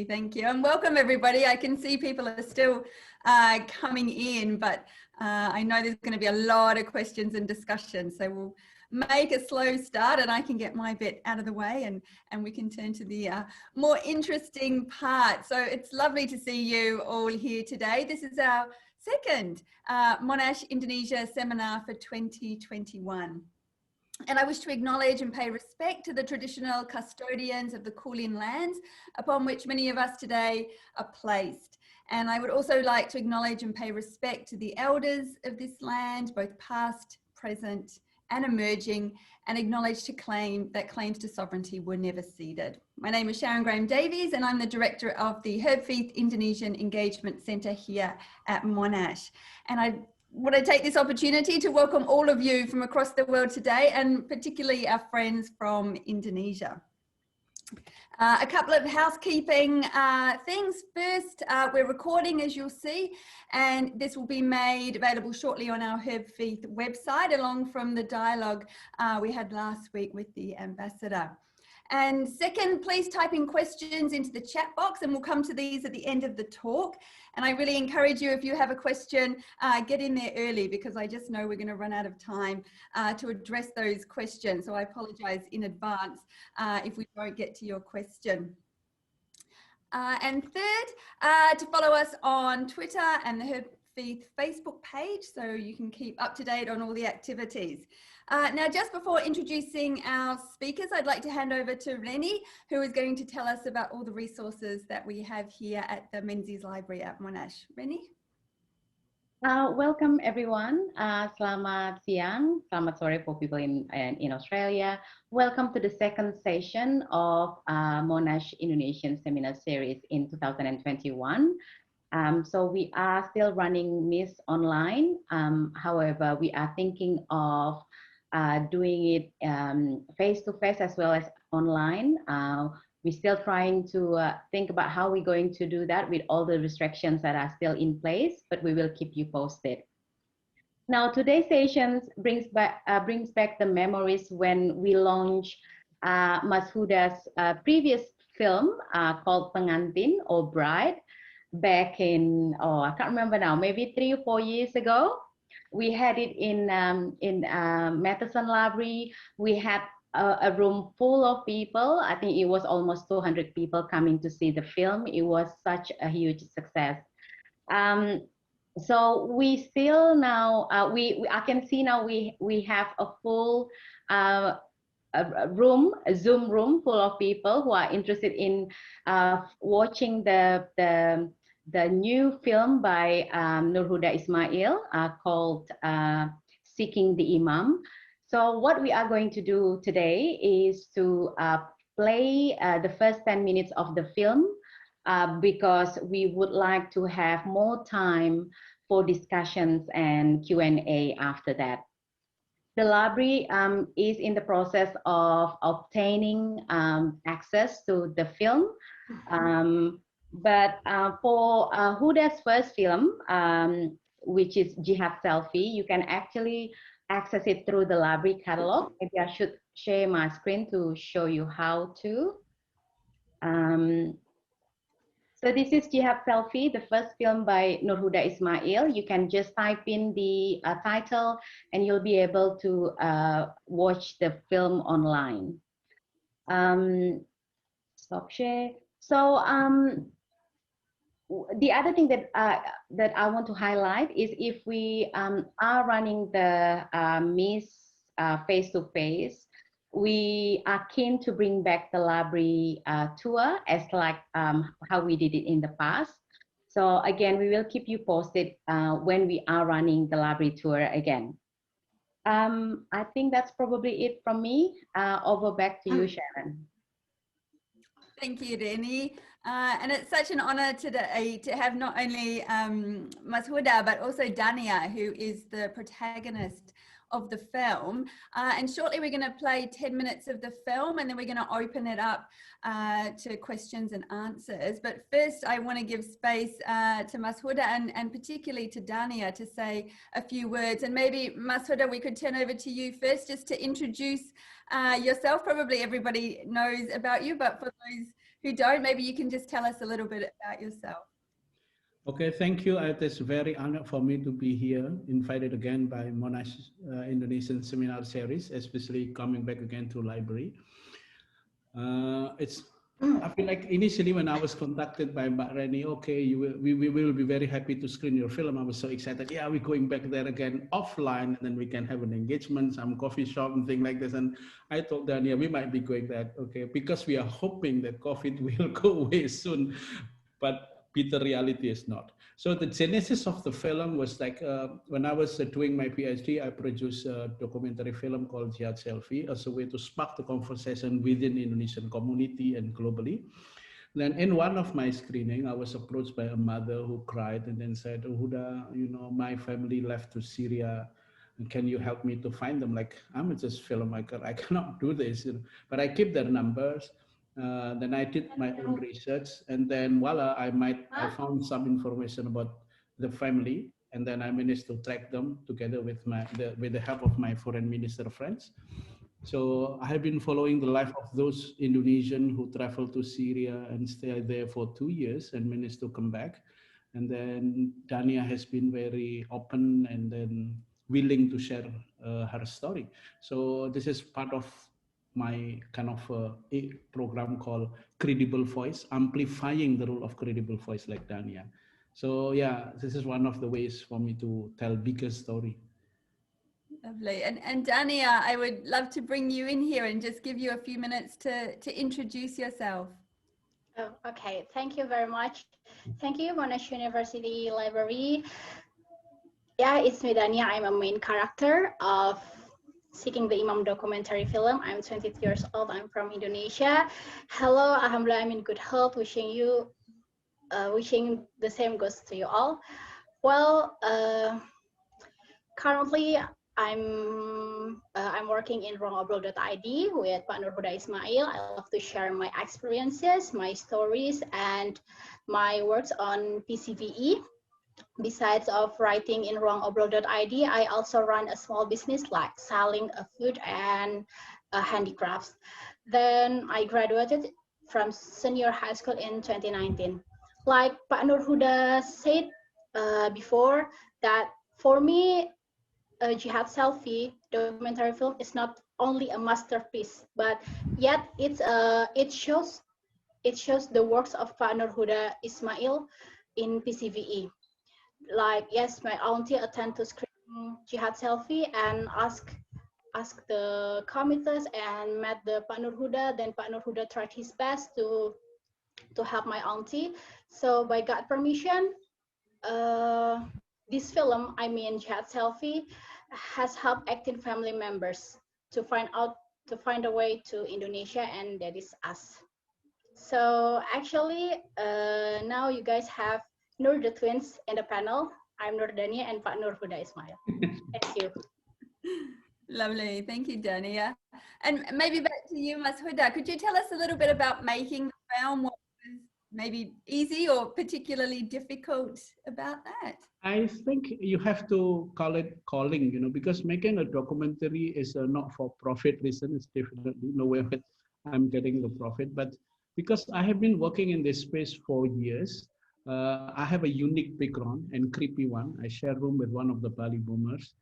Thank you. And welcome everybody. I can see people are still coming in, but I know there's going to be a lot of questions and discussion. So we'll make a slow start and I can get my bit out of the way and we can turn to the more interesting part. So it's lovely to see you all here today. This is our second Monash Indonesia seminar for 2021. And I wish to acknowledge and pay respect to the traditional custodians of the Kulin lands upon which many of us today are placed. And I would also like to acknowledge and pay respect to the elders of this land, both past, present, and emerging, and acknowledge that claims to sovereignty were never ceded. My name is Sharon Graham-Davies, and I'm the director of the Herbfeith Indonesian Engagement Centre here at Monash. And I want to take this opportunity to welcome all of you from across the world today, and particularly our friends from Indonesia. A couple of housekeeping things. First, we're recording, as you'll see, and this will be made available shortly on our Herbfeith website, along from the dialogue we had last week with the ambassador. And second, please type in questions into the chat box and we'll come to these at the end of the talk. And I really encourage you, if you have a question, get in there early because I just know we're going to run out of time to address those questions. So I apologize in advance if we don't get to your question. And third, to follow us on Twitter and the Herbfeith Facebook page so you can keep up to date on all the activities. Now, just before introducing our speakers, I'd like to hand over to Reni, who is going to tell us about all the resources that we have here at the Menzies Library at Monash. Reni? Welcome everyone. Selamat siang, selamat sore for people in Australia. Welcome to the second session of Monash Indonesian Seminar Series in 2021. So we are still running MIS online. However, we are thinking of doing it face-to-face as well as online. We're still trying to think about how we're going to do that with all the restrictions that are still in place, but we will keep you posted. Now, today's session brings back the memories when we launched Mas Huda's previous film called Pengantin or Bride back in, I can't remember now, maybe 3 or 4 years ago. We had it in Matheson Library. We had a room full of people. I think it was almost 200 people coming to see the film. It was such a huge success. So we still now, I can see now we have a full a Zoom room full of people who are interested in watching the new film by Nur Huda Ismail called Seeking the Imam. So what we are going to do today is to play the first 10 minutes of the film because we would like to have more time for discussions and Q&A after that. The library is in the process of obtaining access to the film. But for Huda's first film, which is Jihad Selfie, you can actually access it through the library catalog. Maybe I should share my screen to show you how to. So this is Jihad Selfie, the first film by Nur Huda Ismail. You can just type in the title and you'll be able to watch the film online. Stop share. So the other thing that I want to highlight is if we are running the MIS face-to-face, we are keen to bring back the library tour as like how we did it in the past. So again, we will keep you posted when we are running the library tour again. I think that's probably it from me. Over back to you, Sharon. Thank you, Reni. And it's such an honor today to have not only Mas Huda, but also Dania, who is the protagonist of the film. And shortly we're going to play 10 minutes of the film, and then we're going to open it up to questions and answers. But first I want to give space to Mashuda and particularly to Dania to say a few words. And maybe Mashuda, we could turn over to you first just to introduce yourself. Probably everybody knows about you, but for those who don't, maybe you can just tell us a little bit about yourself. Okay, thank you. It is very honored for me to be here, invited again by Monash Indonesian Seminar Series, especially coming back again to library. I feel like initially when I was contacted by Mbak Reni, okay, we will be very happy to screen your film. I was so excited. Yeah, we're going back there again offline, and then we can have an engagement, some coffee shop and things like this. And I told Dania, we might be going that, okay, because we are hoping that COVID will go away soon. But bitter reality is not. So the genesis of the film was like, when I was doing my PhD, I produced a documentary film called Jihad Selfie as a way to spark the conversation within Indonesian community and globally. Then in one of my screening, I was approached by a mother who cried and then said, oh, Huda, you know, my family left to Syria. Can you help me to find them? Like, I'm just filmmaker, I cannot do this, you know? But I keep their numbers. Then I did my own research, and then voila, I found some information about the family, and then I managed to track them together with with the help of my foreign minister friends. So I have been following the life of those Indonesians who traveled to Syria and stayed there for 2 years and managed to come back. And then Dania has been very open and then willing to share her story. So this is part of my kind of a program called Credible Voice, amplifying the role of credible voice like Dania. So yeah, this is one of the ways for me to tell bigger story. Lovely. And Dania, I would love to bring you in here and just give you a few minutes to introduce yourself. Oh, okay. Thank you very much. Thank you, Monash University Library. Yeah, it's me, Dania. I'm a main character of Seeking the Imam documentary film. I'm 22 years old. I'm from Indonesia. Hello, Alhamdulillah, I'm in good health. Wishing the same goes to you all. Well, currently I'm working in rongobrol.id with Pak Nur Huda Ismail. I love to share my experiences, my stories, and my works on PCVE. Besides of writing in rongobrol.id, I also run a small business like selling food and handicrafts. Then I graduated from senior high school in 2019. Like Pak Nur Huda said before, that for me, Jihad Selfie documentary film is not only a masterpiece, but yet it shows the works of Pak Nur Huda Ismail in PCVE. Like, yes, my auntie attend to screen Jihad Selfie and ask the committees and met the Pak Nur Huda. Then Pak Nur Huda tried his best to help my auntie. So by God permission, this film, I mean Jihad Selfie, has helped 18 family members to find a way to Indonesia, and that is us. So actually, now you guys have Nur the twins in the panel. I'm Nur Dania and Pak Nur Huda Ismail. Thank you. Lovely. Thank you, Dania. And maybe back to you, Mashuda. Could you tell us a little bit about making the film? What was maybe easy or particularly difficult about that? I think you have to call it calling, you know, because making a documentary is a not for profit reason. It's definitely nowhere that I'm getting the profit, but because I have been working in this space for years, I have a unique background and creepy one. I share room with one of the Bali boomers.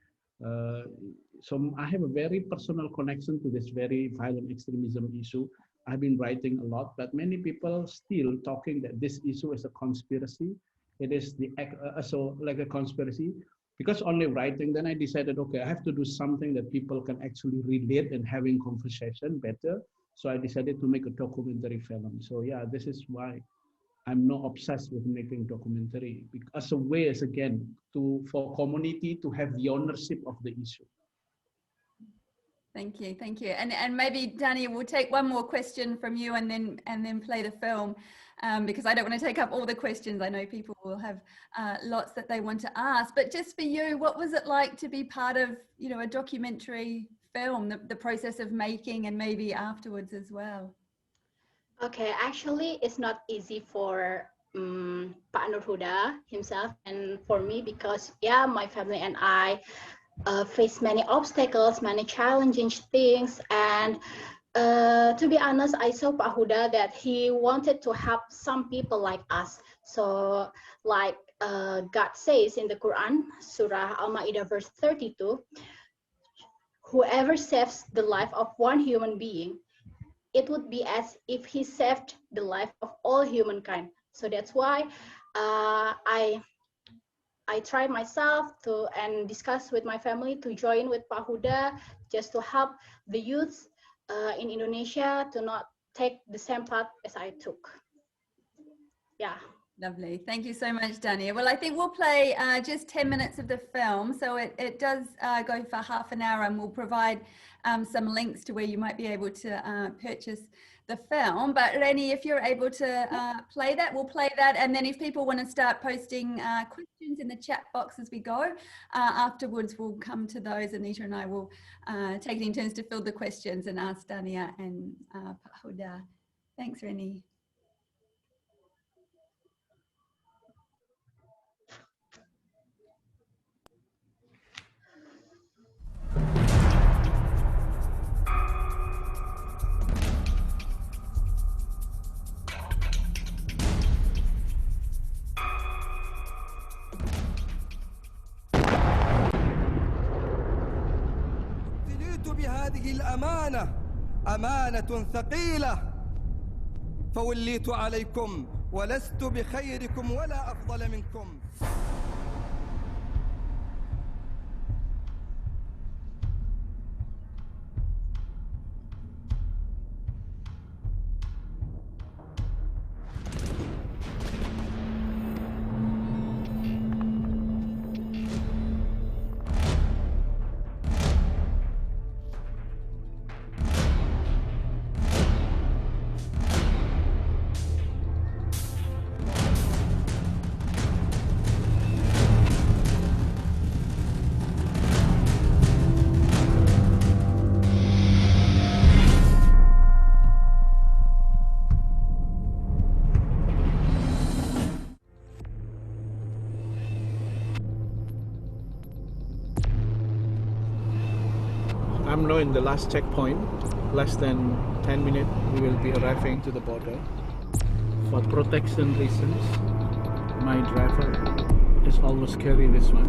So I have a very personal connection to this very violent extremism issue. I've been writing a lot, but many people still talking that this issue is a conspiracy. It is so like a conspiracy. Because only writing, then I decided, okay, I have to do something that people can actually relate and having conversation better. So I decided to make a documentary film. So yeah, this is why I'm not obsessed with making documentary, as a way, as again, for community to have the ownership of the issue. Thank you, thank you. And maybe Danny, we'll take one more question from you and then play the film, because I don't want to take up all the questions. I know people will have lots that they want to ask. But just for you, what was it like to be part of, you know, a documentary film, the process of making and maybe afterwards as well? Okay, actually, it's not easy for Pak Nur Huda himself and for me, because yeah, my family and I face many obstacles, many challenging things, and to be honest, I saw Pak Huda that he wanted to help some people like us. So like God says in the Quran, Surah Al-Ma'idah verse 32, whoever saves the life of one human being, it would be as if he saved the life of all humankind. So that's why I try myself to and discuss with my family to join with Pak Huda just to help the youth in Indonesia to not take the same path as I took. Yeah. Lovely. Thank you so much, Dania. Well, I think we'll play just 10 minutes of the film. So it does go for half an hour, and we'll provide some links to where you might be able to purchase the film. But Reni, if you're able to play that, we'll play that. And then if people want to start posting questions in the chat box as we go, afterwards we'll come to those. Anita and I will take it in turns to fill the questions and ask Dania and Pak Huda. Thanks, Reni. بهذه الأمانة أمانة ثقيلة فوليت عليكم ولست بخيركم ولا أفضل منكم. I'm now in the last checkpoint. Less than 10 minutes, we will be arriving to the border. For protection reasons, my driver is almost carrying this one.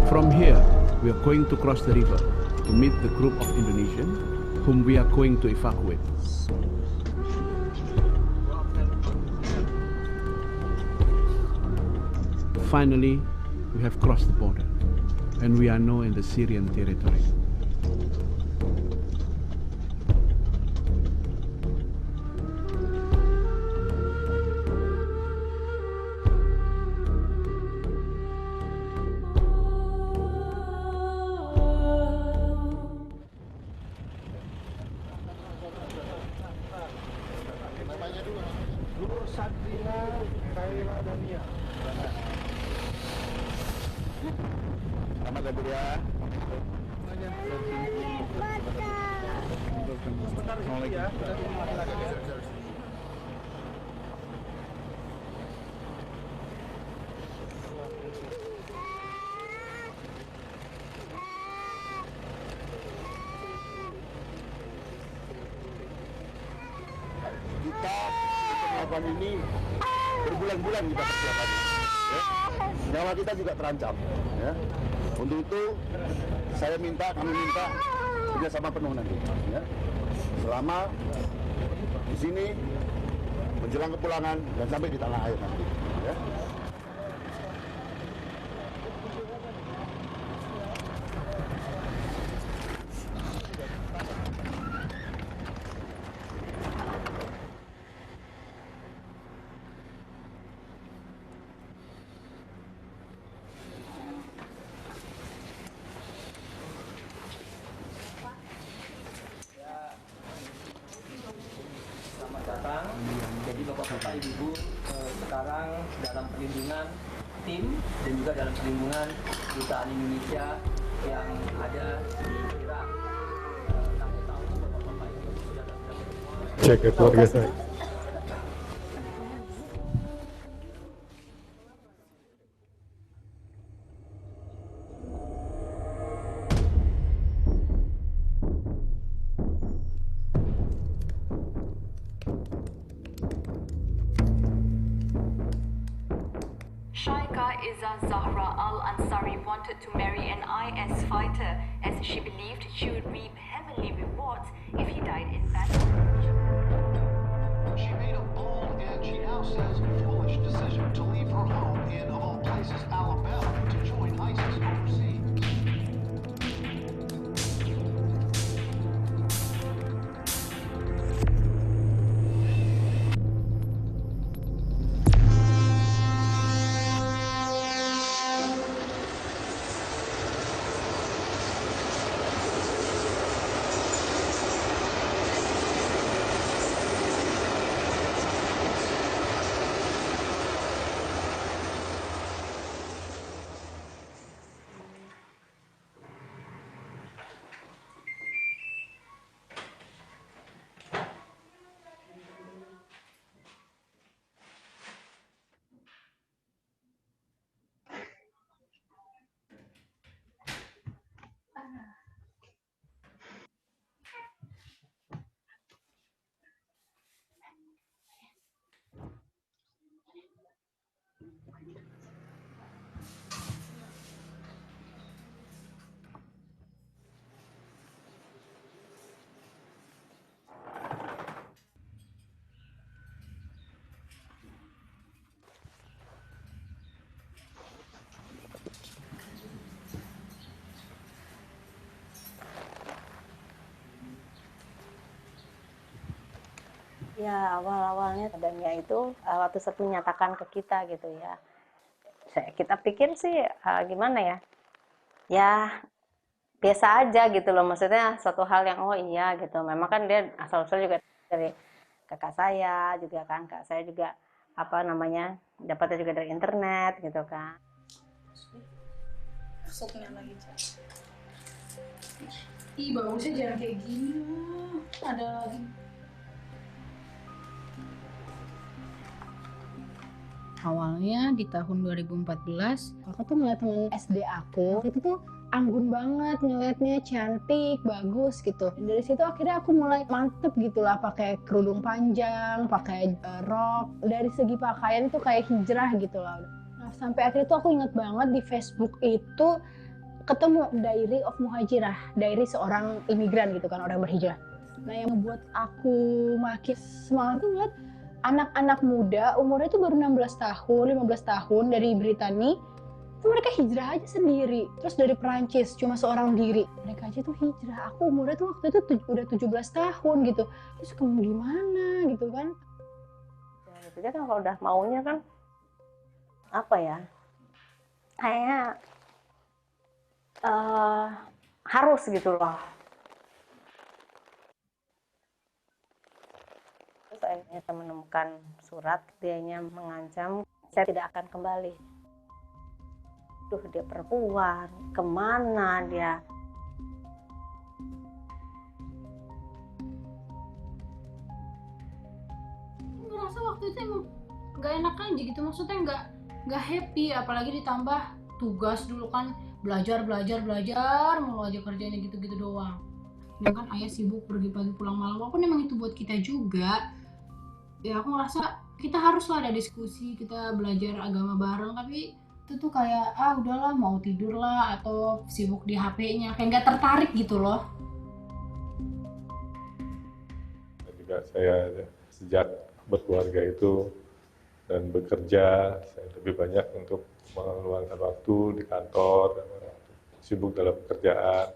From here, we are going to cross the river to meet the group of Indonesians whom we are going to evacuate. Finally, we have crossed the border and we are now in the Syrian territory. Kita untuk melakukan ini berbulan-bulan kita persiapannya. Ya. Nyawa kita juga terancam. Ya. Untuk itu kami minta kerjasama penuh nanti. Ya. Selama di sini menjelang kepulangan dan sampai di tanah air nanti. Ya. Bapak-Bapak, Ibu-Ibu sekarang dalam perlindungan tim dan juga dalam perlindungan Dutaan Indonesia yang ada di Irak. Kami tahu Bapak-Bapak Ibu sudah semua. Cek ke keluarga saya. Shaika Izzat Zahra Al-Ansari wanted to marry an IS fighter as she believed she would reap heavenly rewards if he died in battle. She made a bold and she now says foolish decision to leave her home in, of all places, Alabama to join ISIS overseas. Ya, awal-awalnya adanya itu waktu saat menyatakan ke kita gitu ya. Kita pikir sih gimana ya? Ya biasa aja gitu loh, maksudnya suatu hal yang oh iya gitu. Memang kan dia asal-usul juga dari kakak saya juga kan, kakak saya juga apa namanya dapatnya juga dari internet gitu kan. Masuknya lagi Cak. Ih bagusnya jangan kayak gini lah. Ada lagi. Awalnya di tahun 2014 aku tuh ngeliat temen SD aku itu tuh anggun banget, ngeliatnya cantik, bagus gitu. Dari situ akhirnya aku mulai mantep gitu lah, pakai kerudung panjang, pakai rok. Dari segi pakaian tuh kayak hijrah gitu lah. Nah, sampai akhirnya tuh aku inget banget di Facebook itu ketemu Diary of Muhajirah, diary seorang imigran gitu kan, orang berhijrah. Nah yang membuat aku makin semangat tuh ngeliat anak-anak muda umurnya tuh baru 16 tahun, 15 tahun dari Britania, itu mereka hijrah aja sendiri. Terus dari Perancis cuma seorang diri, mereka aja tuh hijrah. Aku umurnya tuh waktu itu udah 17 tahun gitu. Terus kamu gimana gitu kan? Ya, itu kan kalau udah maunya kan apa ya? Kayaknya harus gitu loh. Terus akhirnya saya menemukan surat dianya mengancam saya tidak akan kembali. Duh dia perempuan, kemana dia? Ngerasa waktu itu emang nggak enak aja gitu, maksudnya nggak happy, apalagi ditambah tugas dulu kan belajar mulu aja kerjanya gitu-gitu doang. Dan kan ayah sibuk pergi pagi pulang malam, walaupun emang itu buat kita juga. Ya aku ngerasa kita harus lah ada diskusi, kita belajar agama bareng, tapi itu tuh kayak udahlah mau tidur lah atau sibuk di HP-nya, kayak nggak tertarik gitu loh. Juga saya sejak berkeluarga itu dan bekerja, saya lebih banyak untuk meluangkan waktu di kantor, sibuk dalam pekerjaan.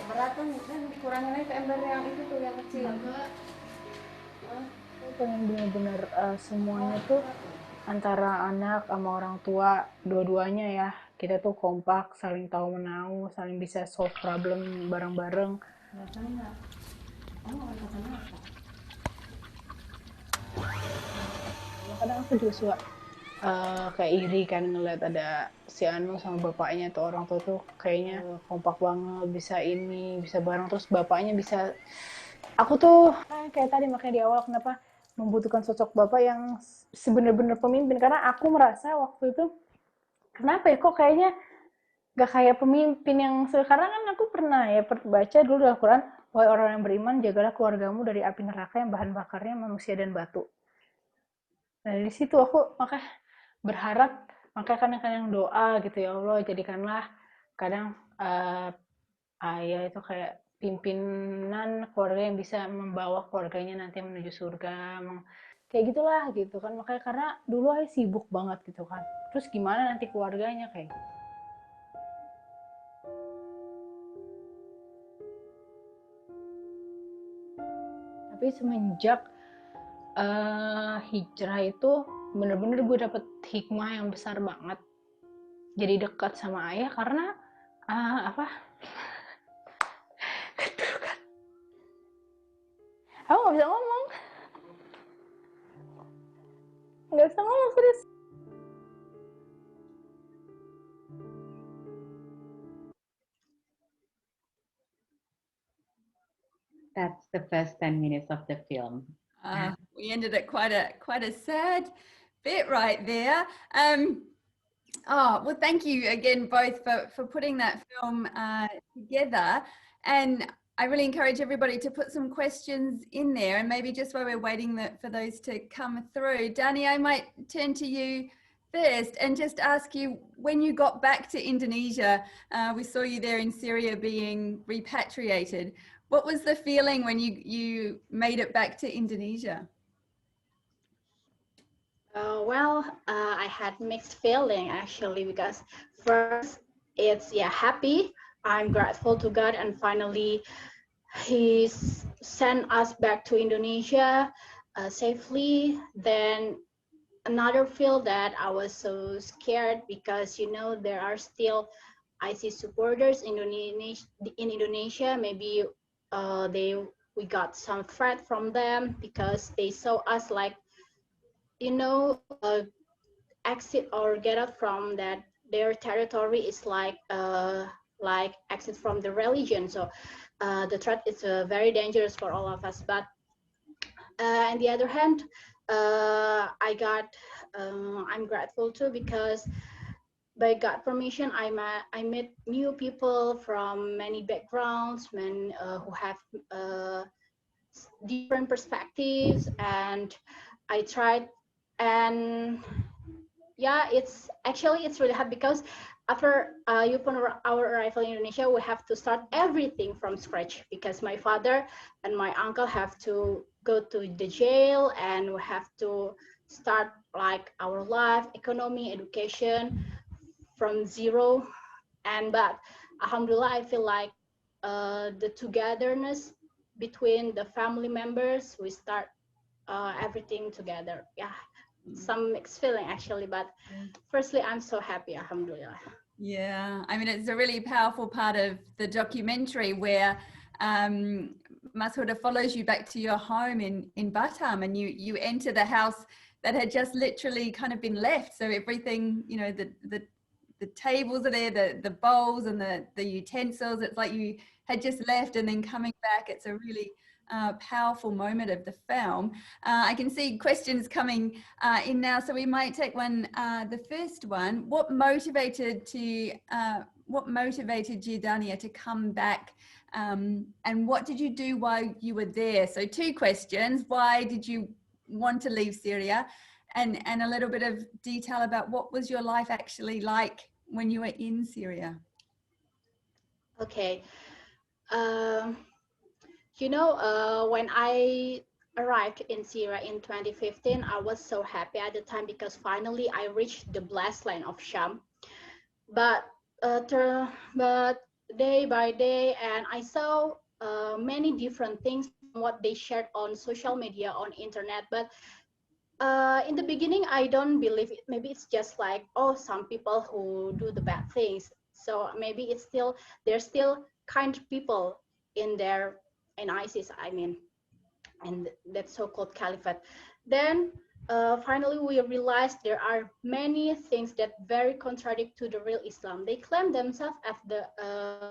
Keberatan kan dikurangin aja ke ember yang itu tuh yang kecil. Aku pengen benar-benar semuanya tuh antara anak sama orang tua dua-duanya ya kita tuh kompak, saling tahu menahu, saling bisa solve problem bareng-bareng. Kadang aku juga suka kayak iri kan ngeliat ada si Anu sama bapaknya tuh, orang tua tuh kayaknya kompak banget, bisa ini, bisa bareng, terus bapaknya bisa. Aku tuh kayak tadi makanya di awal kenapa membutuhkan sosok bapak yang sebenar-benar pemimpin, karena aku merasa waktu itu kenapa ya kok kayaknya gak kayak pemimpin yang sekarang. Kan aku pernah ya baca dulu dalam Quran, wahai orang yang beriman, jagalah keluargamu dari api neraka yang bahan bakarnya manusia dan batu. Nah dari situ aku makanya berharap, makanya kadang-kadang doa gitu, ya Allah jadikanlah kadang ayah itu kayak pimpinan keluarga yang bisa membawa keluarganya nanti menuju surga, kayak gitulah gitu kan. Makanya karena dulu ayah sibuk banget gitu kan, terus gimana nanti keluarganya kayak gitu. Tapi semenjak hijrah itu bener-bener gue dapet hikmah yang besar banget, jadi dekat sama ayah karena aku nggak bisa ngomong serius. That's the first 10 minutes of the film. We ended at quite a sad bit right there. Well, thank you again both for putting that film together, and I really encourage everybody to put some questions in there, and maybe just while we're waiting for those to come through, Dani, I might turn to you first and just ask you, when you got back to Indonesia, we saw you there in Syria being repatriated. What was the feeling when you made it back to Indonesia? I had mixed feeling actually, because first it's happy. I'm grateful to God, and finally He sent us back to Indonesia safely. Then another feel that I was so scared, because there are still ISIS supporters in Indonesia. Maybe we got some threat from them, because they saw us like exit or get out from that their territory is like exit from the religion. So the threat is very dangerous for all of us. But on the other hand, I'm grateful too, because by God permission, I met new people from many backgrounds, who have different perspectives, and I tried. And it's really hard, because after our arrival in Indonesia, we have to start everything from scratch, because my father and my uncle have to go to the jail, and we have to start like our life, economy, education from zero. But alhamdulillah, I feel like the togetherness between the family members, we start everything together. Some mixed feeling actually, but firstly, I'm so happy, alhamdulillah. Yeah, I mean, it's a really powerful part of the documentary where Mashuda follows you back to your home in Batam, and you enter the house that had just literally kind of been left. So everything, the tables are there, the bowls and the utensils, it's like you had just left, and then coming back, it's a really powerful moment of the film. I can see questions coming in now, so we might take one. The first one: what motivated you, Dania, to come back, and what did you do while you were there? So 2 questions: why did you want to leave Syria, and a little bit of detail about what was your life actually like when you were in Syria? Okay. When I arrived in Syria in 2015, I was so happy at the time, because finally I reached the blessed land of Sham. But day by day, and I saw many different things, what they shared on social media, on internet. But in the beginning, I don't believe it. Maybe it's just like, oh, some people who do the bad things. So maybe it's still, there's still kind people in there, in ISIS, I mean, and that so-called caliphate. Then finally we realized there are many things that very contradict to the real Islam. They claim themselves as the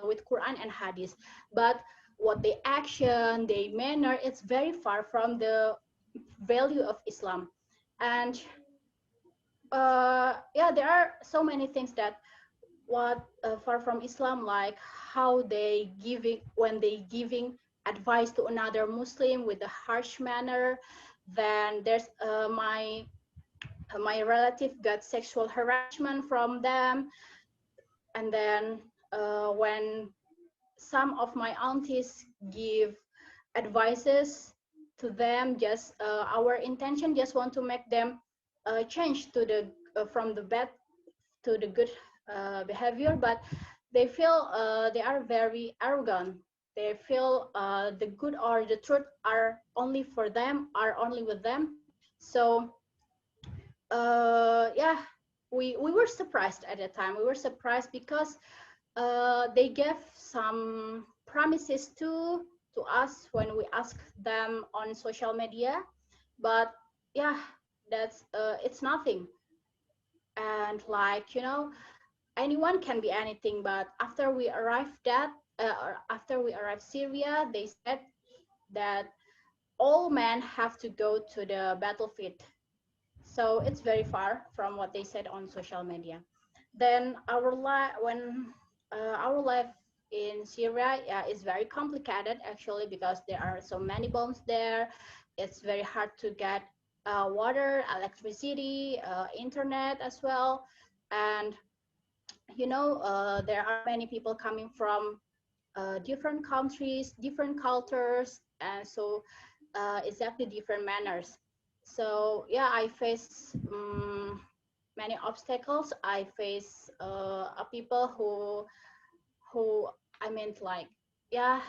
with Quran and Hadith, but what they action, they manner, it's very far from the value of Islam. And yeah, there are so many things that what far from Islam, like how they giving, when they giving advice to another Muslim with a harsh manner. Then there's my relative got sexual harassment from them. And then when some of my aunties give advices to them, just our intention just want to make them change to the from the bad to the good behavior, but they feel they are very arrogant. They feel the good or the truth are only for them, are only with them. So yeah, we were surprised at that time. We were surprised because they gave some promises to us when we asked them on social media, but yeah, that's it's nothing. And like, you know, anyone can be anything, but after we arrived Syria, they said that all men have to go to the battlefield. So it's very far from what they said on social media. Then our life, our life in Syria, yeah, is very complicated actually, because there are so many bombs there. It's very hard to get water, electricity, internet as well. And you know, there are many people coming from different countries, different cultures, and so exactly different manners. So yeah, I face many obstacles. I face people who I meant like, yeah,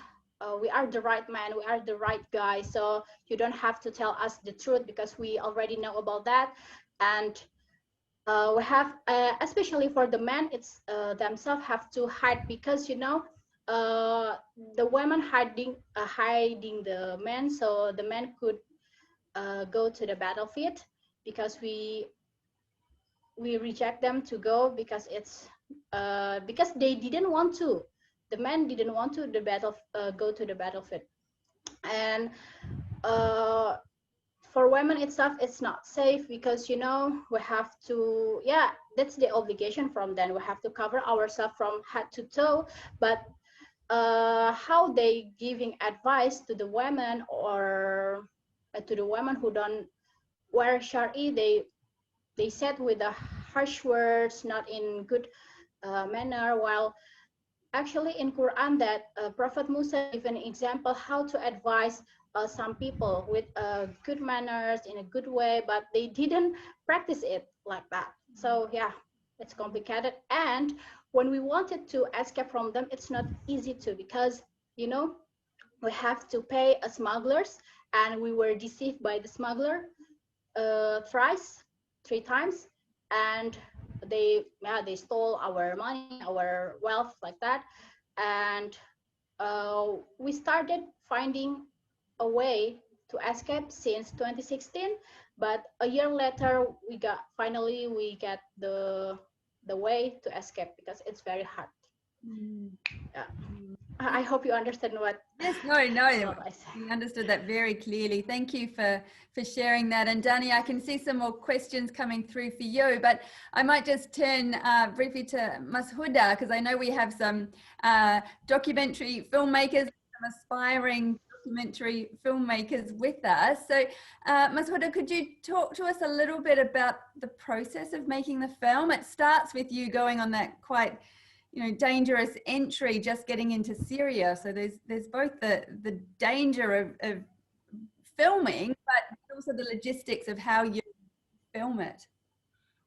we are the right man, we are the right guy, so you don't have to tell us the truth because we already know about that. And we have, especially for the men, it's themselves have to hide, because you know, the women hiding the men, so the men could go to the battlefield, because we reject them to go, because it's because they didn't want to. The men didn't want to go to the battlefield. And for women itself, it's not safe, because you know, we have to, yeah, that's the obligation from them. We have to cover ourselves from head to toe. But how they giving advice to the women, or to the women who don't wear shari, they said with the harsh words, not in good manner, while actually in Quran that Prophet Musa gave an example how to advise some people with good manners in a good way, but they didn't practice it like that. So yeah, it's complicated. And when we wanted to escape from them, it's not easy to, because you know, we have to pay a smugglers, and we were deceived by the smuggler three times, and they stole our money, our wealth, like that. And we started finding a way to escape since 2016, but a year later we get the way to escape, because it's very hard. Yeah. I hope you understand what. Yes, no, we understood that very clearly. Thank you for sharing that. And Dani, I can see some more questions coming through for you, but I might just turn briefly to Mas Huda, because I know we have some documentary filmmakers, some aspiring documentary filmmakers with us. So Mas Huda, could you talk to us a little bit about the process of making the film? It starts with you going on that quite, you know, dangerous entry, just getting into Syria. So there's both the danger of filming, but also the logistics of how you film it.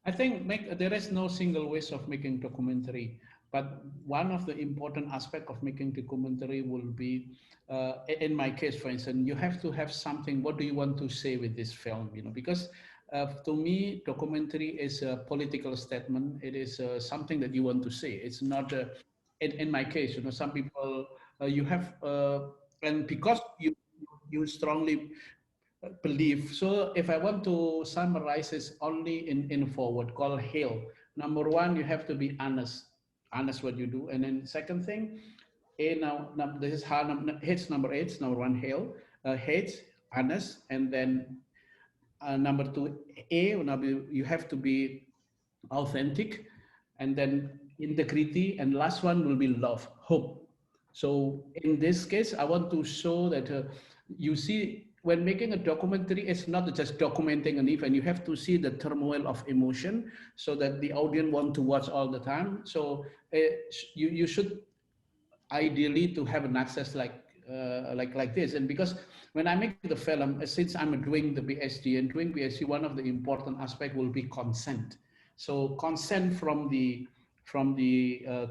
I think there is no single way of making documentary, but one of the important aspects of making documentary will be, in my case, for instance, you have to have something. What do you want to say with this film? You know, because to me, documentary is a political statement. It is something that you want to say. It's not, in my case, some people, you have, and because you strongly believe. So if I want to summarize, it's only in forward called HAIL. Number one, you have to be honest what you do. And then second thing, now this is how H number eight, number one, HAIL, H, honest, and then number two, A, now you have to be authentic, and then integrity, and last one will be love, hope. So in this case, I want to show that you see, when making a documentary, it's not just documenting an event. You have to see the turmoil of emotion so that the audience want to watch all the time. So you should ideally to have an access like this. And because when I make the film, since I'm doing the PhD, and doing PhD, one of the important aspect will be consent. So consent from the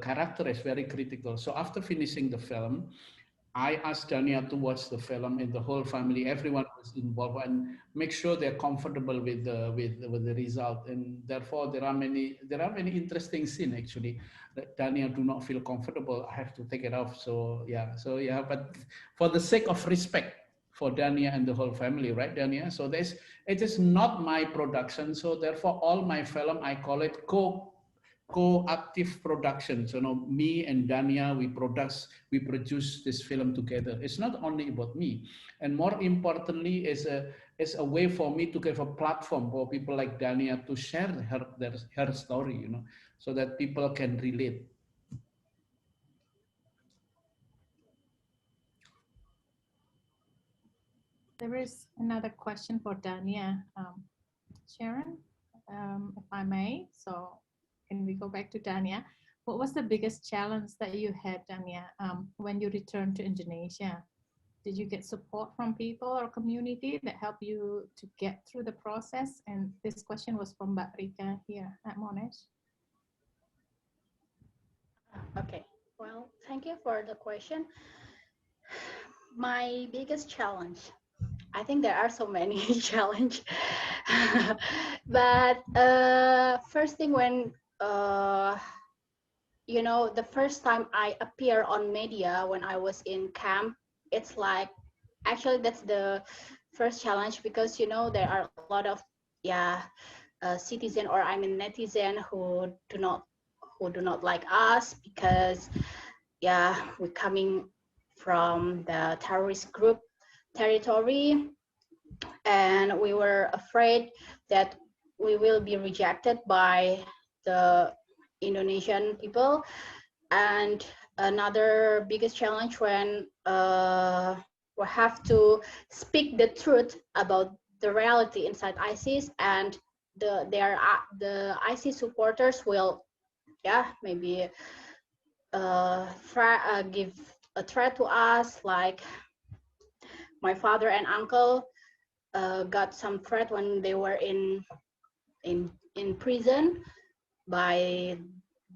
character is very critical. So after finishing the film, I asked Dania to watch the film, and the whole family, everyone was involved, and make sure they're comfortable with the result. And therefore, there are many interesting scenes actually that Dania do not feel comfortable. I have to take it off. So yeah. But for the sake of respect for Dania and the whole family, right, Dania? So it is not my production. So therefore, all my film, I call it co-active production. So me and Dania, we produce this film together. It's not only about me, and more importantly, is a way for me to give a platform for people like Dania to share her story, so that people can relate. There is another question for Dania. Sharon, if I may. So can we go back to Dania? What was the biggest challenge that you had, Dania, when you returned to Indonesia? Did you get support from people or community that helped you to get through the process? And this question was from Mbak Rika here at Monash. Okay, well, thank you for the question. My biggest challenge, I think there are so many challenges, but first thing when the first time I appear on media when I was in camp, it's like, actually that's the first challenge, because there are a lot of citizen, or I mean netizen, who do not like us, because we're coming from the terrorist group territory, and we were afraid that we will be rejected by the Indonesian people. And another biggest challenge when we have to speak the truth about the reality inside ISIS, and the ISIS supporters will maybe give a threat to us, like my father and uncle got some threat when they were in prison by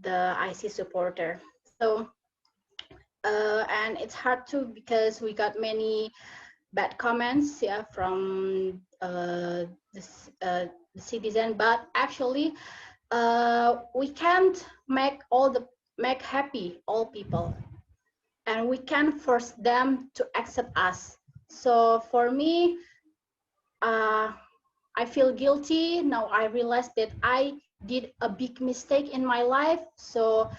the ISIS supporter. So and it's hard too, because we got many bad comments from the citizen, but actually we can't make happy all people, and we can't force them to accept us. So for me, I feel guilty now. I realized that I did a big mistake in my life. So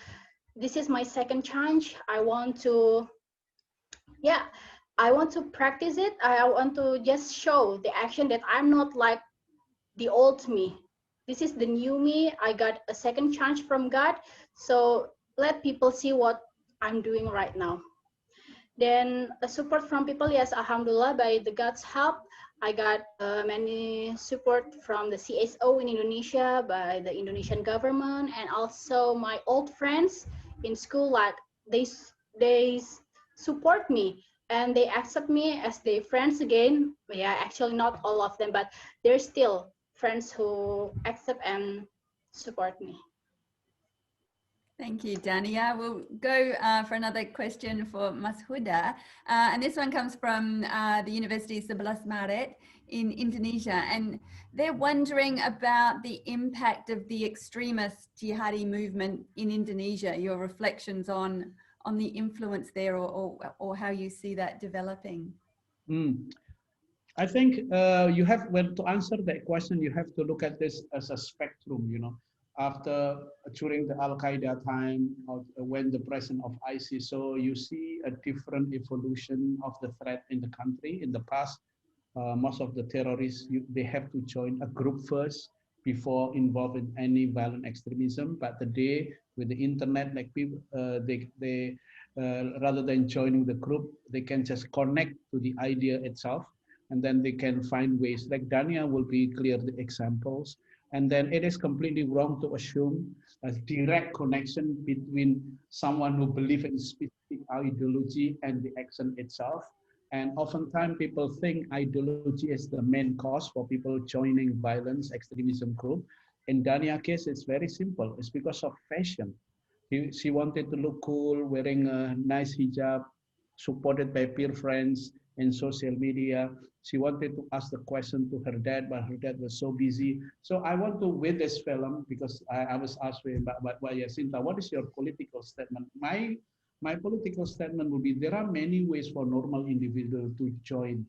this is my second chance. I want to practice it. I want to just show the action that I'm not like the old me. This is the new me. I got a second chance from God. So let people see what I'm doing right now. Then support from people, yes, alhamdulillah, by the God's help, I got many support from the CSO in Indonesia, by the Indonesian government, and also my old friends in school. Like they support me and they accept me as their friends again. Yeah, actually not all of them, but there's still friends who accept and support me. Thank you, Dania. We'll go for another question for Mas Huda. And this one comes from the University Sebelas Maret in Indonesia. And they're wondering about the impact of the extremist jihadi movement in Indonesia, your reflections on the influence there, or how you see that developing. I think you have, well, to answer that question, you have to look at this as a spectrum, you know. During the Al-Qaeda time, when the presence of ISIS, so you see a different evolution of the threat in the country. In the past, most of the terrorists, they have to join a group first before involved in any violent extremism. But today, with the internet, like people, rather than joining the group, they can just connect to the idea itself, and then they can find ways. Like Dania will be clear the examples. And then it is completely wrong to assume a direct connection between someone who believes in specific ideology and the action itself. And oftentimes people think ideology is the main cause for people joining violence extremism group. In Dania's case, it's very simple. It's because of fashion. She wanted to look cool, wearing a nice hijab, supported by peer friends in social media. She wanted to ask the question to her dad, but her dad was so busy. So I want to, with this film, because I was asked by Yasinta, what is your political statement? My political statement would be, there are many ways for normal individuals to join.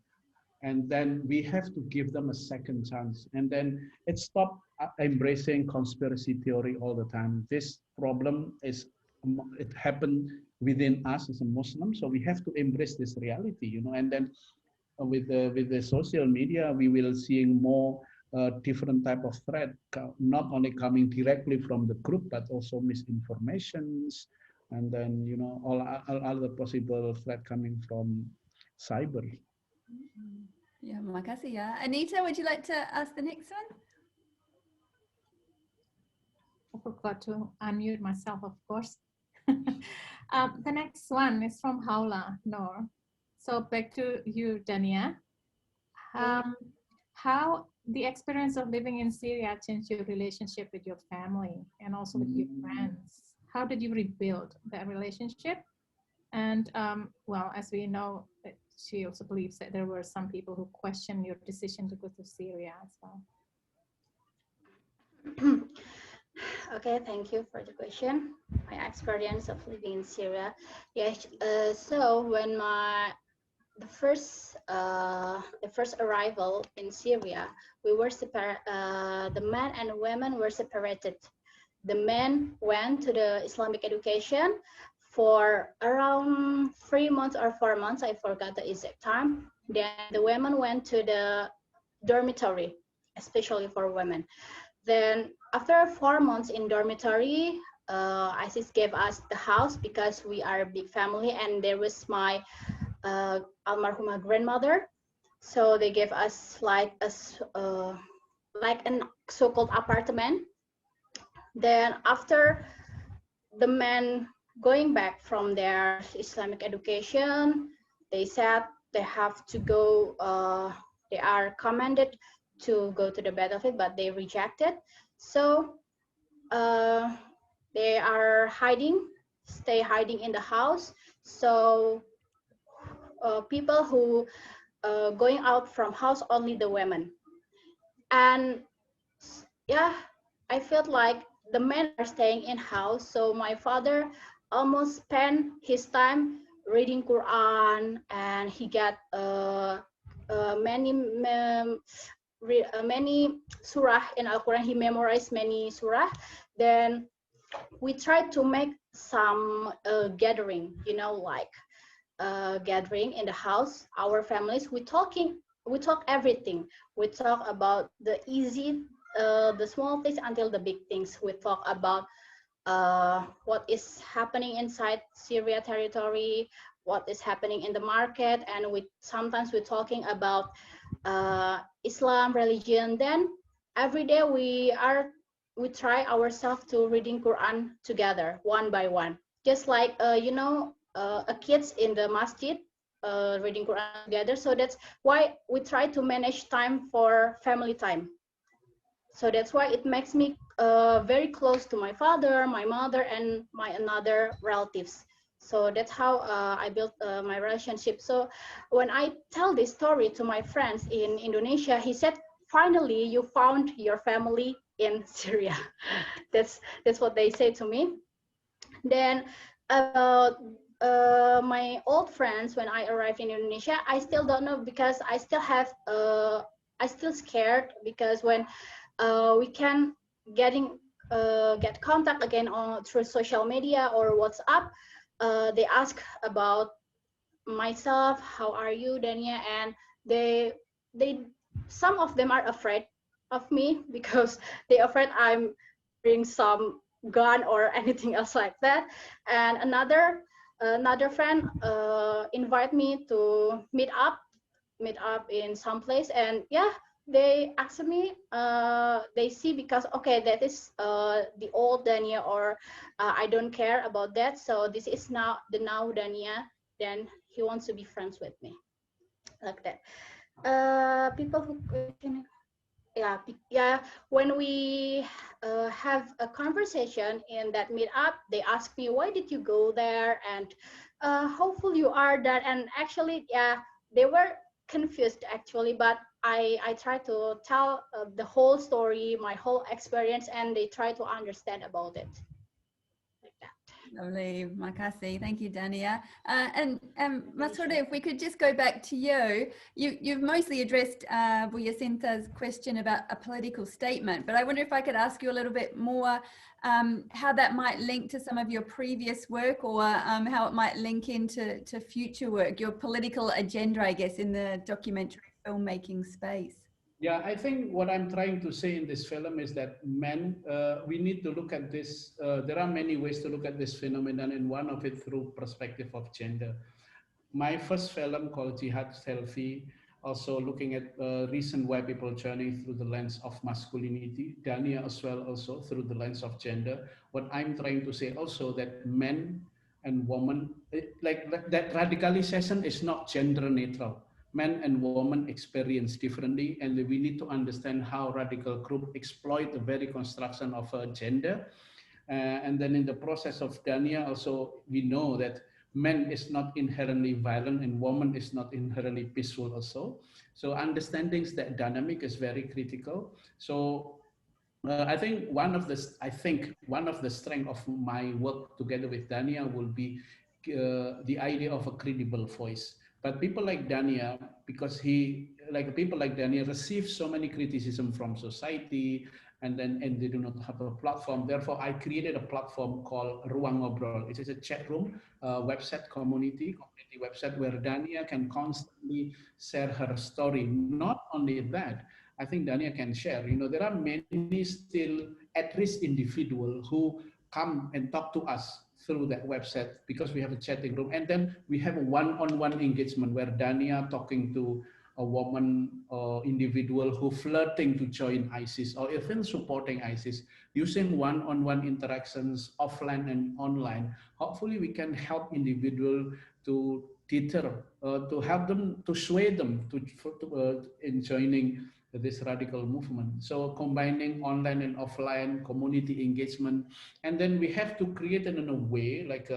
And then we have to give them a second chance. And then it stopped embracing conspiracy theory all the time. This problem it happened within us as a Muslim, so we have to embrace this reality, you know. And then with the social media, we will seeing more different type of threat, not only coming directly from the group, but also misinformations, and then, you know, all other possible threat coming from cyber. Yeah, makasih ya. Anita, would you like to ask the next one? I forgot to unmute myself, of course. The next one is from Haula Noor. So back to you, Dania. How the experience of living in Syria changed your relationship with your family and also with your friends? How did you rebuild that relationship? And well, as we know, she also believes that there were some people who questioned your decision to go to Syria as well. Okay, thank you for the question. My experience of living in Syria. Yes, so when the first arrival in Syria, we were the men and women were separated. The men went to the Islamic education for around 3 months or 4 months, I forgot the exact time. Then the women went to the dormitory, especially for women. Then after 4 months in dormitory, ISIS gave us the house because we are a big family, and there was my almarhumah grandmother. So they gave us like a so-called apartment. Then after the men going back from their Islamic education, they said they have to go, they are commanded to go to the battlefield, but they rejected. So they are stay hiding in the house. So people who going out from house, only the women. And yeah, I felt like the men are staying in house. So my father almost spent his time reading Quran, and he got many surah in Al-Quran. He memorized many surah. Then we tried to make some gathering, you know, like gathering in the house, our families. We talk everything. We talk about the small things until the big things. We talk about what is happening inside Syria territory, what is happening in the market, and sometimes we're talking about Islam religion. Then every day we try ourselves to reading Quran together, one by one, just like you know, kids in the masjid reading Quran together. So that's why we try to manage time for family time. So that's why it makes me very close to my father, my mother, and my another relatives. So that's how I built my relationship. So when I tell this story to my friends in Indonesia, he said, finally you found your family in Syria. That's what they say to me. Then my old friends, when I arrived in Indonesia, I still don't know, because I still have I still scared, because when we can get contact again on through social media or WhatsApp, they ask about myself, how are you, Dania, and they some of them are afraid of me because they afraid I'm bring some gun or anything else like that. And another friend invite me to meet up in some place, and yeah, they ask me, they see, because okay, that is the old Dania, or I don't care about that, so this is now the now Dania, then he wants to be friends with me, like that. People who question, yeah, when we have a conversation in that meetup, they ask me, why did you go there, and hopeful you are that, and actually, yeah, they were confused actually, but I try to tell the whole story, my whole experience, and they try to understand about it. Lovely, makasih. Thank you, Dania. And Mas Huda, if we could just go back to you. You've mostly addressed Bu Jacinta's question about a political statement, but I wonder if I could ask you a little bit more how that might link to some of your previous work, or how it might link into future work, your political agenda, I guess, in the documentary filmmaking space. Yeah, I think what I'm trying to say in this film is that men, we need to look at this. There are many ways to look at this phenomenon, and one of it through perspective of gender. My first film called Jihad Selfie, also looking at recent white people journey through the lens of masculinity. Dania as well, also through the lens of gender. What I'm trying to say also that men and women, like that radicalization is not gender neutral. Men and women experience differently, and we need to understand how radical group exploit the very construction of gender. And then in the process of Dania, also we know that men is not inherently violent and woman is not inherently peaceful also. So understanding that dynamic is very critical. So I think one of the strength of my work together with Dania will be the idea of a credible voice. But people like Dania, because people like Dania receive so many criticism from society, and they do not have a platform. Therefore, I created a platform called Ruang Ngobrol. It is a chat room, website community website where Dania can constantly share her story. Not only that, I think Dania can share. There are many still at-risk individuals who come and talk to us through that website because we have a chatting room, and then we have a one-on-one engagement where Dania talking to a woman or individual who flirting to join ISIS or even supporting ISIS, using one-on-one interactions offline and online. Hopefully we can help individual to deter, to help them, to sway them in joining this radical movement. So combining online and offline community engagement, and then we have to create it in a way like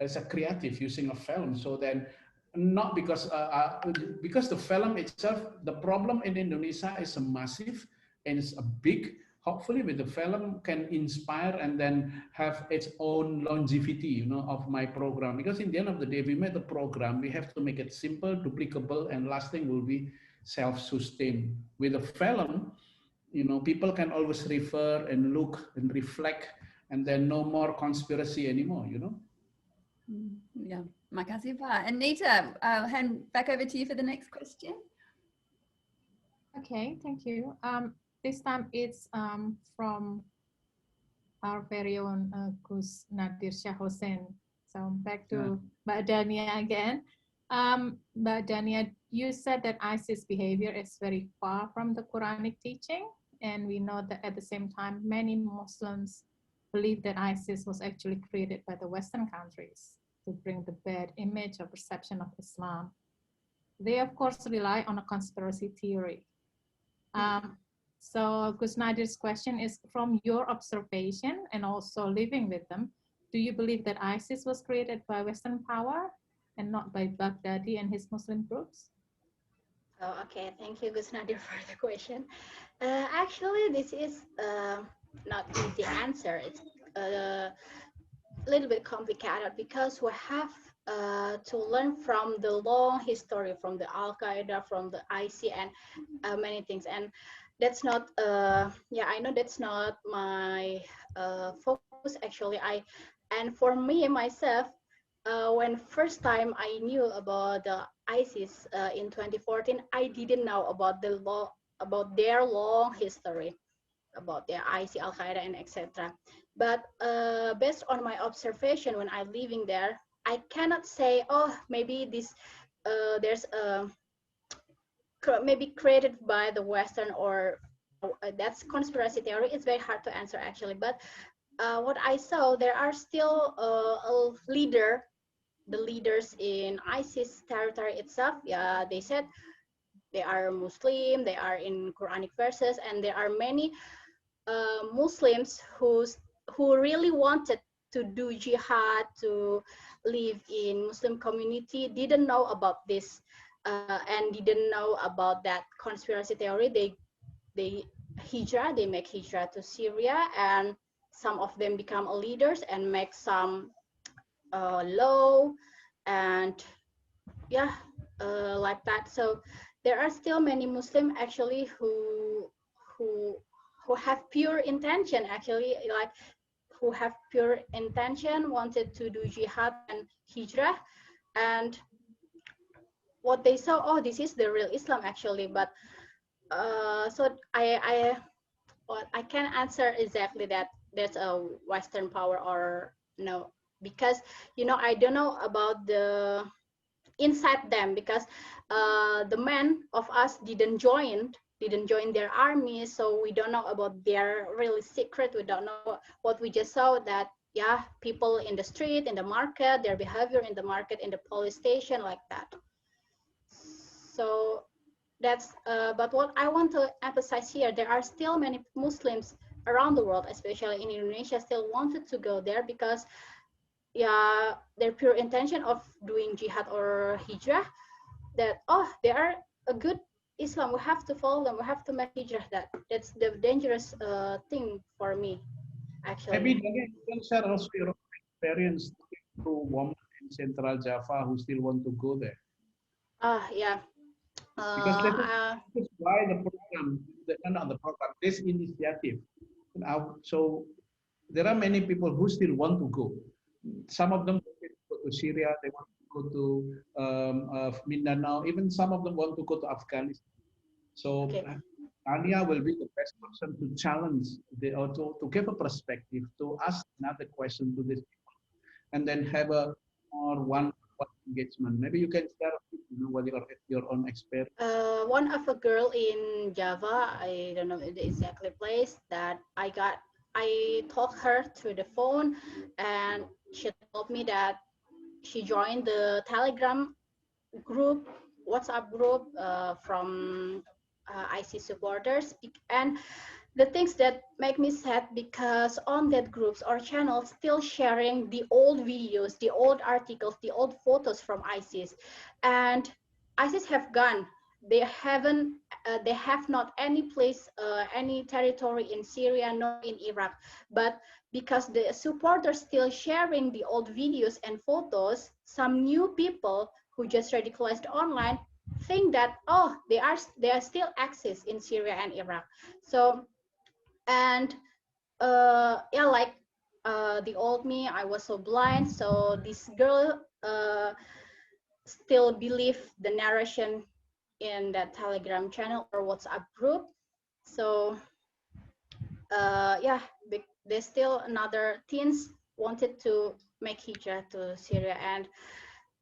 as a creative using a film. So then not because the film itself, the problem in Indonesia is a massive and it's a big. Hopefully with the film can inspire and then have its own longevity, of my program. Because in the end of the day, we made the program, we have to make it simple, duplicable, and lasting will be self-sustained. With a film, people can always refer and look and reflect, and then no more conspiracy anymore, Yeah, makasih Pak. Anita, I'll hand back over to you for the next question. Okay, thank you. This time it's from our very own Gus Nadir Shah Hussein. So back to Mbak Dania again. Mbak Dania, you said that ISIS behavior is very far from the Quranic teaching, and we know that at the same time, many Muslims believe that ISIS was actually created by the Western countries to bring the bad image or perception of Islam. They, of course, rely on a conspiracy theory. So Gus Nadir's question is, from your observation and also living with them, do you believe that ISIS was created by Western power and not by Baghdadi and his Muslim groups? Oh, okay, thank you, Gus Nadir, for the question. Actually, this is not easy answer. It's a little bit complicated because we have to learn from the long history, from the Al Qaeda, from the IC, and many things. And that's not, yeah, I know that's not my focus actually. And for me myself, when first time I knew about the ISIS in 2014, I didn't know about about their long history, about their IC, Al Qaeda, and etc. But based on my observation when I'm living there, I cannot say, oh, maybe this there's a maybe created by the Western, or that's conspiracy theory. It's very hard to answer actually. But what I saw, there are still a leader. The leaders in ISIS territory itself, yeah, they said they are Muslim, they are in Quranic verses, and there are many Muslims who really wanted to do jihad, to live in Muslim community, didn't know about this and didn't know about that conspiracy theory. They hijrah, they make hijrah to Syria, and some of them become leaders and make some law, and yeah, like that. So there are still many Muslim actually who have pure intention, actually, like who have pure intention, wanted to do jihad and hijrah, and what they saw, oh, this is the real Islam actually. But so I can't answer exactly that there's a Western power or no, because I don't know about the inside them, because the men of us didn't join their army, so we don't know about their really secret. We don't know what we just saw, that yeah, people in the street, in the market, their behavior in the market, in the police station, like that. So that's but what I want to emphasize here, there are still many Muslims around the world, especially in Indonesia, still wanted to go there, because yeah, their pure intention of doing jihad or hijrah, that oh, they are a good Islam, we have to follow them, we have to make hijrah. That's the dangerous thing for me actually. Maybe you can share also your experience to women in Central Java who still want to go there. Yeah. Because that's why the program, not the program, this initiative. So there are many people who still want to go. Some of them want to go to Syria, they want to go to Mindanao, even some of them want to go to Afghanistan. So Tania will be the best person to challenge, or to give a perspective, to ask another question to these people, and then have a more one-on-one engagement. Maybe you can share what your own experience. One of a girl in Java, I don't know the exactly place, that I talked her through the phone, and she told me that she joined the Telegram group, WhatsApp group from IC supporters, and the things that make me sad, because on that groups or channels still sharing the old videos, the old articles, the old photos from ISIS, and ISIS have gone. They haven't. They have not any place, any territory in Syria, nor in Iraq. But because the supporters still sharing the old videos and photos, some new people who just radicalized online think that, oh, they are still access in Syria and Iraq. So, and yeah, like the old me, I was so blind. So this girl still believe the narration in that Telegram channel or WhatsApp group. So yeah, there's still another teens wanted to make hijrah to Syria, and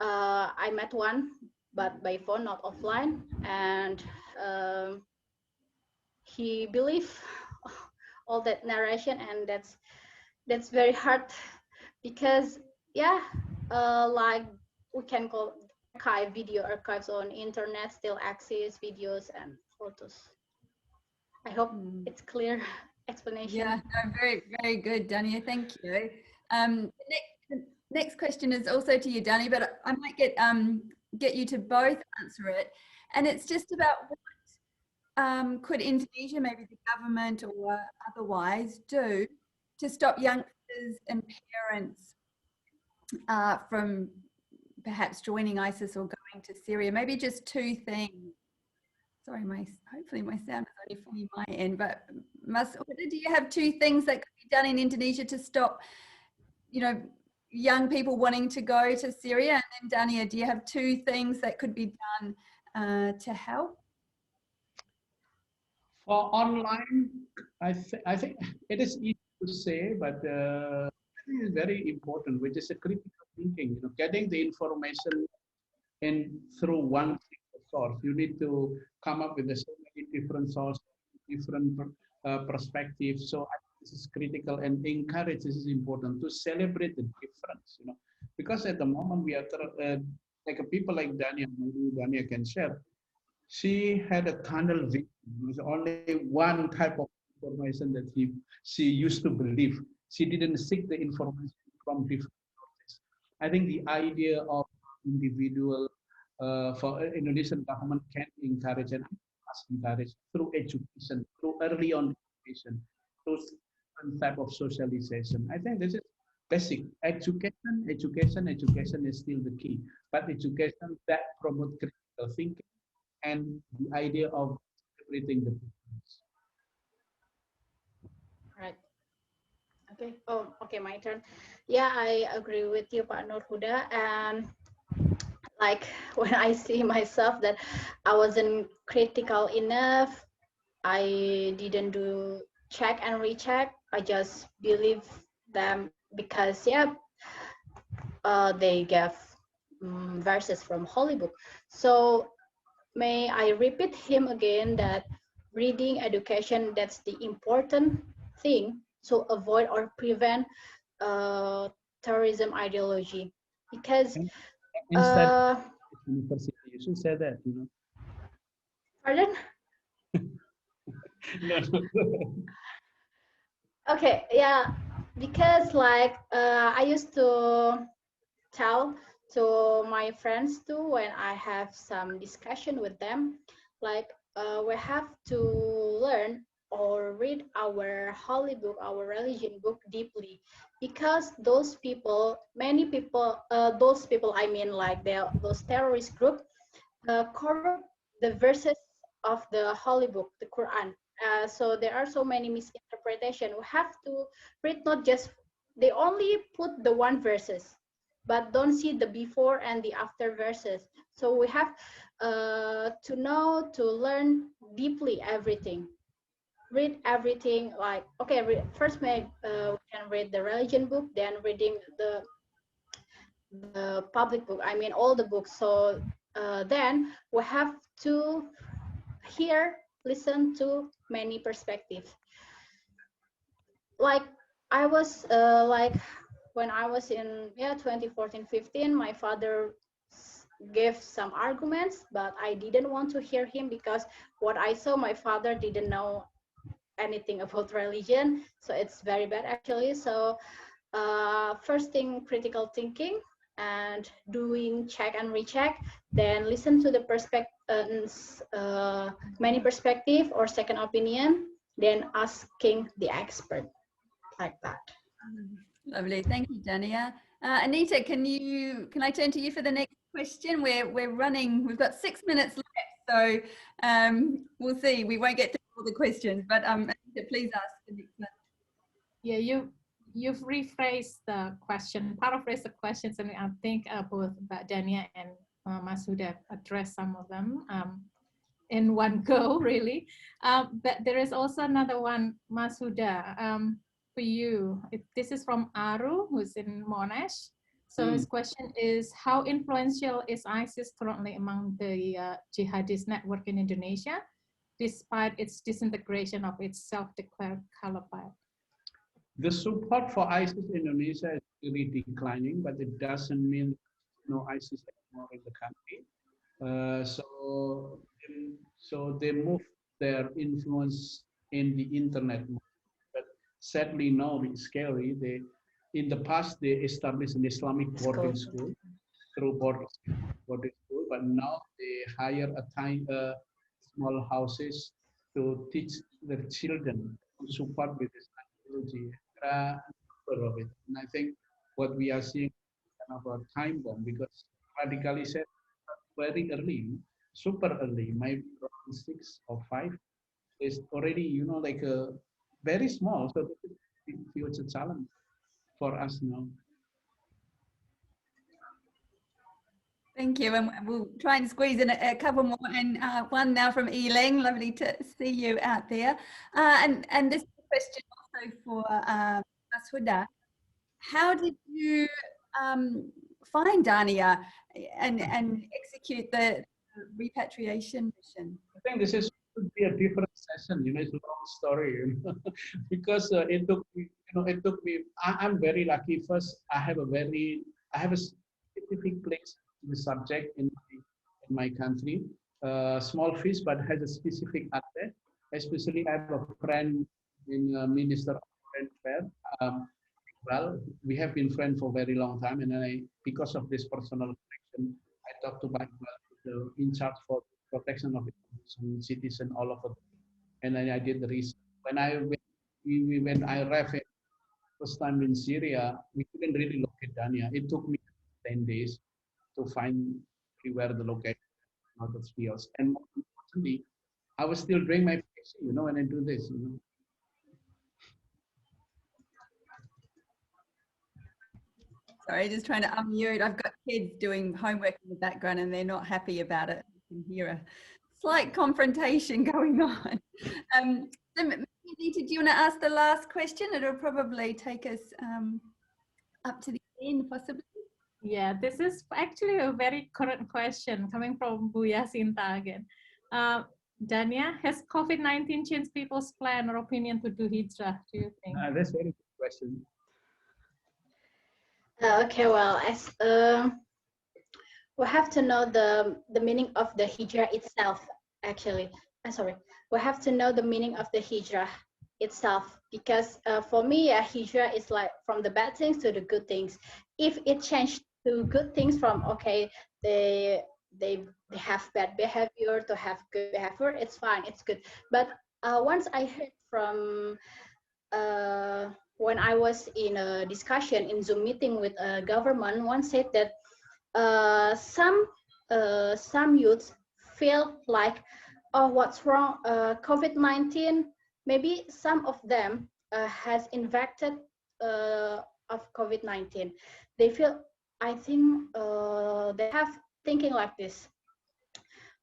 I met one, but by phone, not offline, and he believed all that narration, and that's very hard, because yeah, like we can call video archives on internet still access videos and photos. I hope it's clear explanation. Yeah, no, very, very good, Dania. Thank you. Next question is also to you, Dani, but I might get you to both answer it. And it's just about what could Indonesia, maybe the government or otherwise, do to stop youngsters and parents from perhaps joining ISIS or going to Syria? Maybe just two things. Sorry, hopefully my sound is only from my end, but do you have two things that could be done in Indonesia to stop, young people wanting to go to Syria? And then Dania, do you have two things that could be done to help? For online, I think it is easy to say, but I think it's very important, which is a critical thinking. Getting the information in through one single source. You need to come up with so many different sources, different perspectives. So I think this is critical, and encourage. This is important to celebrate the difference. Because at the moment we are like people like Dania, maybe Dania can share. She had a tunnel vision. It was only one type of information that she used to believe. She didn't seek the information from different sources. I think the idea of individual for Indonesian government can encourage and must encourage through education, through early on education, through some type of socialization. I think this is basic. Education is still the key, but education that promotes critical thinking and the idea of celebrating the difference. Right. Okay. Oh, okay, my turn. Yeah, I agree with you, Pak Nur Huda. And like when I see myself that I wasn't critical enough, I didn't do check and recheck. I just believe them because they gave verses from Holy Book. So may I repeat him again that reading education, that's the important thing. So avoid or prevent terrorism ideology, because university, you should say that, pardon? No. Okay, yeah, because like I used to tell to my friends too when I have some discussion with them, like we have to learn or read our holy book, our religion book deeply, because those people, many people, those people, I mean like those terrorist group, corrupt the verses of the holy book, the Quran. So there are so many misinterpretation. We have to read not just, they only put the one verses, but don't see the before and the after verses. So we have to know, to learn deeply everything. Read everything, like, okay, first we can read the religion book, then reading the public book, I mean all the books. So then we have to listen to many perspectives. Like I was like when I was in 2014-15, my father gave some arguments, but I didn't want to hear him because what I saw, my father didn't know anything about religion. So it's very bad actually. So first thing, critical thinking and doing check and recheck, then listen to the many perspective or second opinion, then asking the expert, like that. Lovely, thank you, Dania. Anita, can I turn to you for the next question? We're running, we've got 6 minutes left, so we'll see. We won't get to all the questions, but Anita, please ask the next one. Yeah, you've rephrased the question, paraphrased the questions, and I think both Dania and Mas Huda addressed some of them in one go, really. But there is also another one, Mas Huda, for you. This is from Aru, who's in Monash. So his question is, how influential is ISIS currently among the jihadist network in Indonesia, despite its disintegration of its self-declared caliphate? The support for ISIS in Indonesia is really declining, but it doesn't mean no ISIS anymore in the country. So they move their influence in the internet. But sadly now it's scary. In the past they established an Islamic boarding school through boarding school, but now they hire a tiny small houses to teach their children to support with this technology. There are a number of it, and I think what we are seeing is kind of a time bomb because radicalization very early, super early, maybe around 6 or 5. Is already like a very small, so this is a future challenge for us now. Thank you, and we'll try and squeeze in a couple more, and one now from Eling. Lovely to see you out there. And this question also for Mashuda. How did you find Dania and execute the repatriation mission? I think this should be a different session. It's a long story, because it took me. It took me. I'm very lucky. First, I have a specific place in the subject in my country. Small fish, but has a specific aspect. Especially, I have a friend in Minister of Foreign Affairs. Well, we have been friends for a very long time, and because of this personal connection, I talked to my in charge for protection of citizen all over, and then I did the research. When I arrived first time in Syria, we couldn't really locate Dania. It took me 10 days to find where the location of the fields. And more importantly, I was still doing my PhD, when I do this. Sorry, just trying to unmute. I've got kids doing homework in the background and they're not happy about it. You can hear a slight confrontation going on. So Anita, do you want to ask the last question? It'll probably take us up to the end, possibly. Yeah, this is actually a very current question coming from Buya Sinta again. Dania, has COVID-19 changed people's plan or opinion to do hijrah, do you think? That's a very good question. Okay, well, as we have to know the meaning of the hijrah itself. Actually, sorry, we have to know the meaning of the hijrah itself, because for me, hijrah is like from the bad things to the good things. If it changed to good things, from okay, they have bad behavior to have good behavior, it's fine, it's good. But once I heard from when I was in a discussion in Zoom meeting with a government, one said that some youths feel like, oh, what's wrong? COVID-19. Maybe some of them has infected of COVID-19. They feel, I think they have thinking like this.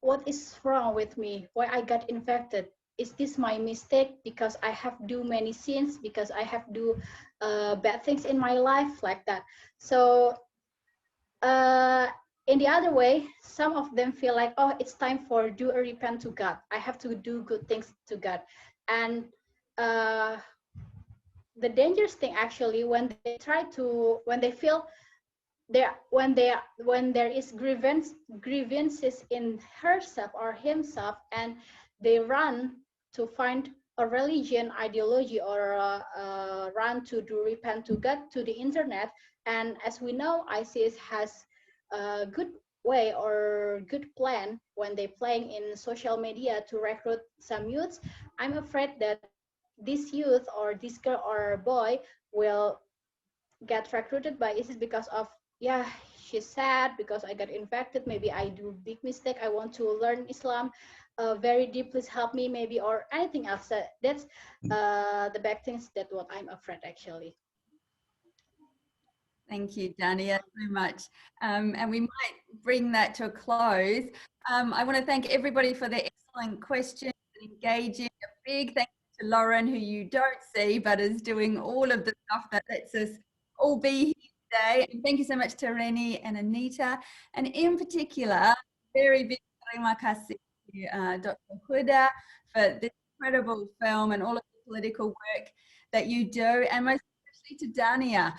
What is wrong with me? Why I got infected? Is this my mistake because I have do many sins, because I have do bad things in my life, like that? So in the other way, some of them feel like, oh, it's time for do a repent to God. I have to do good things to God. And the dangerous thing actually, when they feel when there is grievances in herself or himself, and they run to find a religion ideology, or run to do repent to God to the internet. And as we know, ISIS has a good way or good plan when they playing in social media to recruit some youths. I'm afraid that this youth or this girl or boy will get recruited by ISIS because of, yeah, she's sad because I got infected, maybe I do big mistake, I want to learn Islam very deep, please help me, maybe, or anything else. That's the bad things, that what I'm afraid actually. Thank you, Dania, so much. And we might bring that to a close. I want to thank everybody for their excellent questions and engaging. A big thank you to Lauren, who you don't see, but is doing all of the stuff that lets us all be here today. And thank you so much to Reni and Anita. And in particular, very big terima kasih to Dr. Huda for this incredible film and all of the political work that you do, and most to Dania.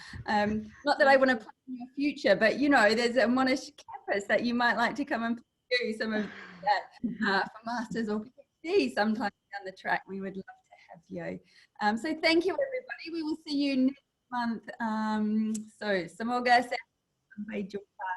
Not that I want to plan in your future, but there's a Monash campus that you might like to come and pursue some of that for masters or PhD sometime down the track. We would love to Fio. So thank you, everybody. We will see you next month. So semoga sehat sampai jumpa.